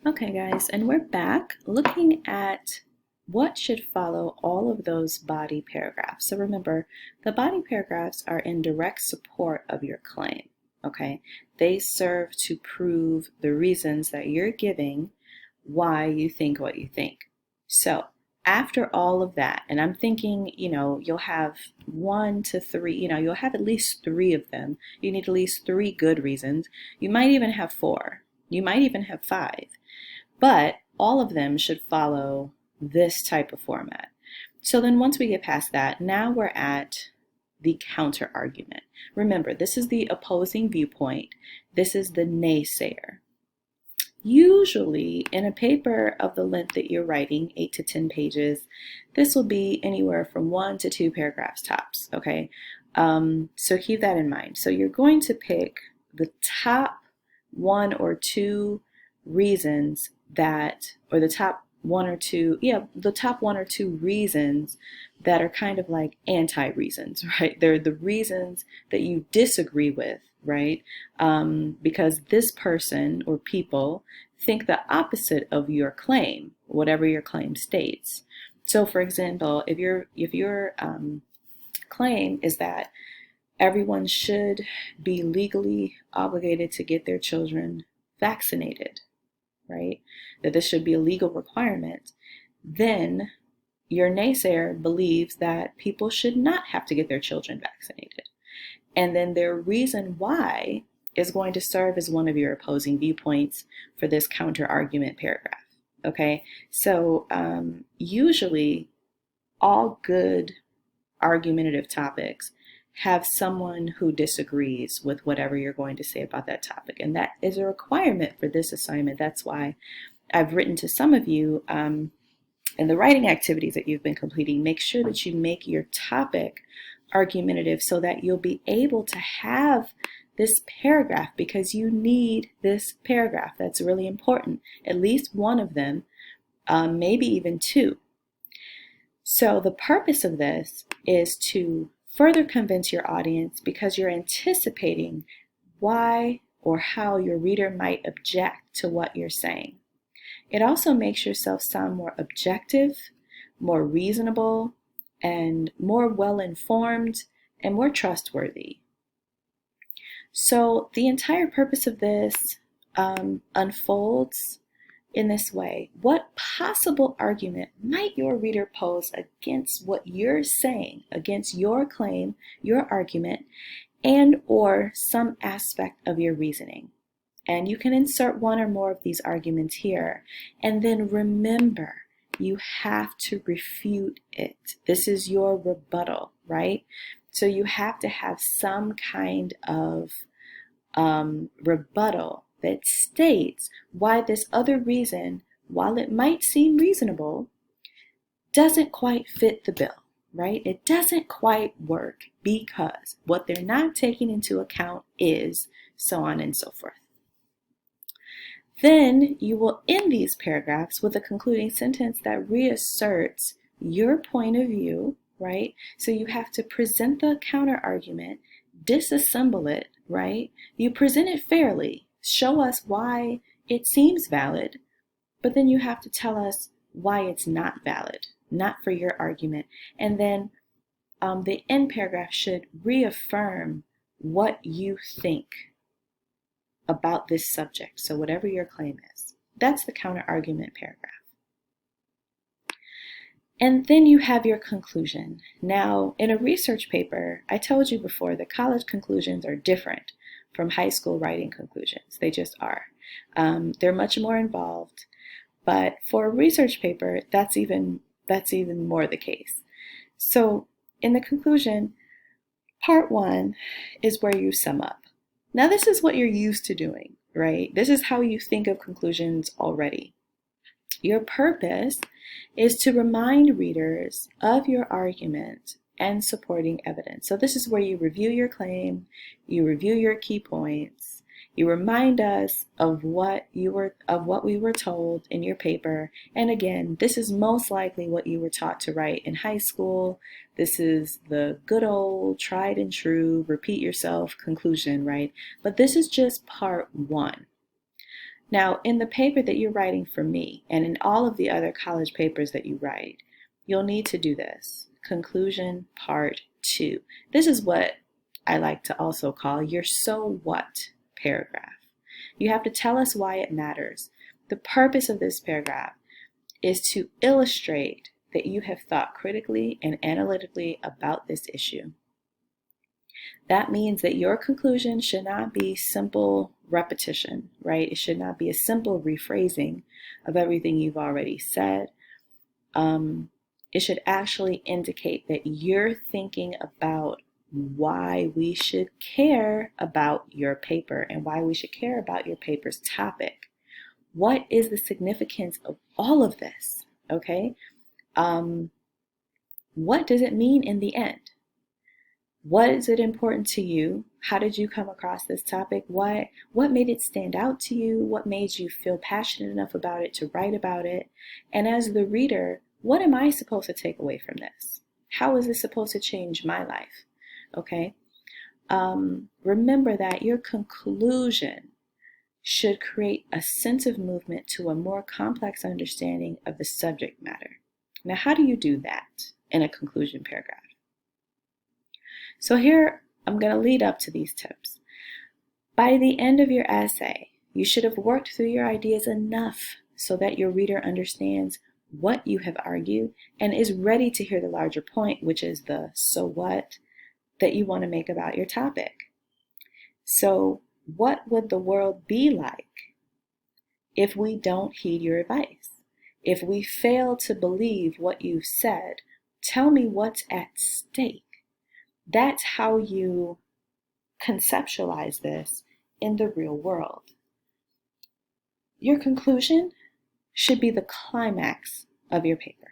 Okay, guys, and we're back looking at what should follow all of those body paragraphs. So remember, the body paragraphs are in direct support of your claim, okay? They serve to prove the reasons that you're giving why you think what you think. So after all of that, and I'm thinking, you'll have 1 to 3, you'll have at least 3 of them. You need at least 3 good reasons. You might even have 4. You might even have 5. But all of them should follow this type of format. So then once we get past that, now we're at the counter argument. Remember, this is the opposing viewpoint. This is the naysayer. Usually in a paper of the length that you're writing, 8 to 10 pages, this will be anywhere from 1 to 2 paragraphs tops, okay? So keep that in mind. So you're going to pick the top 1 or 2 reasons that, or the top 1 or 2, the top 1 or 2 reasons that are kind of like anti-reasons, right? They're the reasons that you disagree with, right? Because this person or people think the opposite of your claim, whatever your claim states. So, for example, if your claim is that everyone should be legally obligated to get their children vaccinated, right? That this should be a legal requirement, then your naysayer believes that people should not have to get their children vaccinated. And then their reason why is going to serve as one of your opposing viewpoints for this counter argument paragraph. Okay, so usually all good argumentative topics have someone who disagrees with whatever you're going to say about that topic. And that is a requirement for this assignment. That's why I've written to some of you in the writing activities that you've been completing, make sure that you make your topic argumentative so that you'll be able to have this paragraph, because you need this paragraph. That's really important. At least one of them, maybe even 2. So the purpose of this is to further convince your audience, because you're anticipating why or how your reader might object to what you're saying. It also makes yourself sound more objective, more reasonable, and more well-informed and more trustworthy. So the entire purpose of this unfolds in this way. What possible argument might your reader pose against what you're saying, against your claim, your argument, and or some aspect of your reasoning? And you can insert 1 or more of these arguments here. And then remember, you have to refute it. This is your rebuttal, right? So you have to have some kind of rebuttal that states why this other reason, while it might seem reasonable, doesn't quite fit the bill, right? It doesn't quite work because what they're not taking into account is so on and so forth. Then you will end these paragraphs with a concluding sentence that reasserts your point of view, right? So you have to present the counter argument, disassemble it, right? You present it fairly, show us why it seems valid, but then you have to tell us why it's not valid, not for your argument. And then the end paragraph should reaffirm what you think about this subject. So whatever your claim is, that's the counter argument paragraph. And then you have your conclusion. Now, in a research paper, I told you before that college conclusions are different from high school writing conclusions. They just are. They're much more involved, but for a research paper, that's even more the case. So in the conclusion, part 1 is where you sum up. Now, this is what you're used to doing, right? This is how you think of conclusions already. Your purpose is to remind readers of your argument and supporting evidence. So this is where you review your claim, you review your key points, you remind us of what we were told in your paper. And again, this is most likely what you were taught to write in high school. This is the good old tried and true repeat yourself conclusion, right? But this is just part 1. Now, in the paper that you're writing for me, and in all of the other college papers that you write, you'll need to do this. Conclusion part 2. This is what I like to also call your so what paragraph. You have to tell us why it matters. The purpose of this paragraph is to illustrate that you have thought critically and analytically about this issue. That means that your conclusion should not be simple repetition, right? It should not be a simple rephrasing of everything you've already said. It should actually indicate that you're thinking about why we should care about your paper and why we should care about your paper's topic. What is the significance of all of this? Okay? What does it mean in the end? What is it important to you? How did you come across this topic? What made it stand out to you? What made you feel passionate enough about it to write about it? And as the reader, what am I supposed to take away from this? How is this supposed to change my life? Okay? Remember that your conclusion should create a sense of movement to a more complex understanding of the subject matter. Now, how do you do that in a conclusion paragraph? So here, I'm going to lead up to these tips. By the end of your essay, you should have worked through your ideas enough so that your reader understands what you have argued and is ready to hear the larger point, which is the so what that you want to make about your topic. So, what would the world be like if we don't heed your advice? If we fail to believe what you've said, tell me what's at stake. That's how you conceptualize this in the real world. Your conclusion should be the climax of your paper.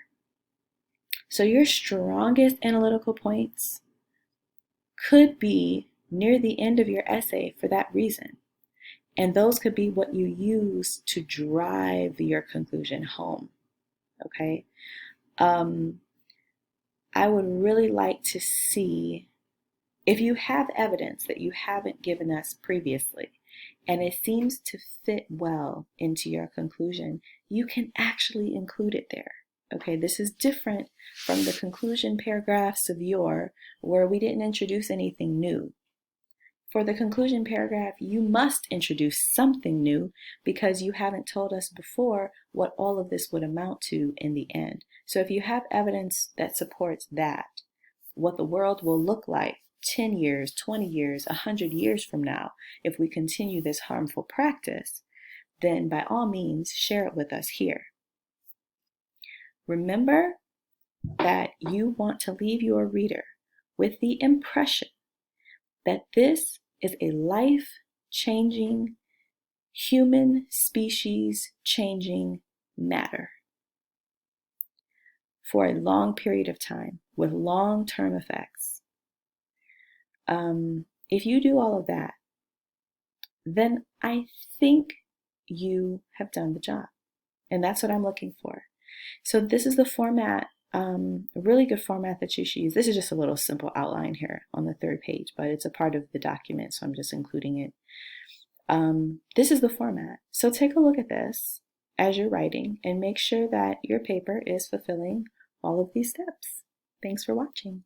So your strongest analytical points could be near the end of your essay for that reason. And those could be what you use to drive your conclusion home. Okay? I would really like to see if you have evidence that you haven't given us previously and it seems to fit well into your conclusion, you can actually include it there. Okay, this is different from the conclusion paragraphs of where we didn't introduce anything new. For the conclusion paragraph, you must introduce something new because you haven't told us before what all of this would amount to in the end. So if you have evidence that supports that, what the world will look like 10 years, 20 years, 100 years from now, if we continue this harmful practice, then by all means, share it with us here. Remember that you want to leave your reader with the impression that this is a life-changing, human species-changing matter for a long period of time with long-term effects. If you do all of that, then I think you have done the job. And that's what I'm looking for. So this is the format, a really good format that you should use. This is just a little simple outline here on the 3rd page, but it's a part of the document, so I'm just including it. This is the format. So take a look at this as you're writing and make sure that your paper is fulfilling all of these steps. Thanks for watching.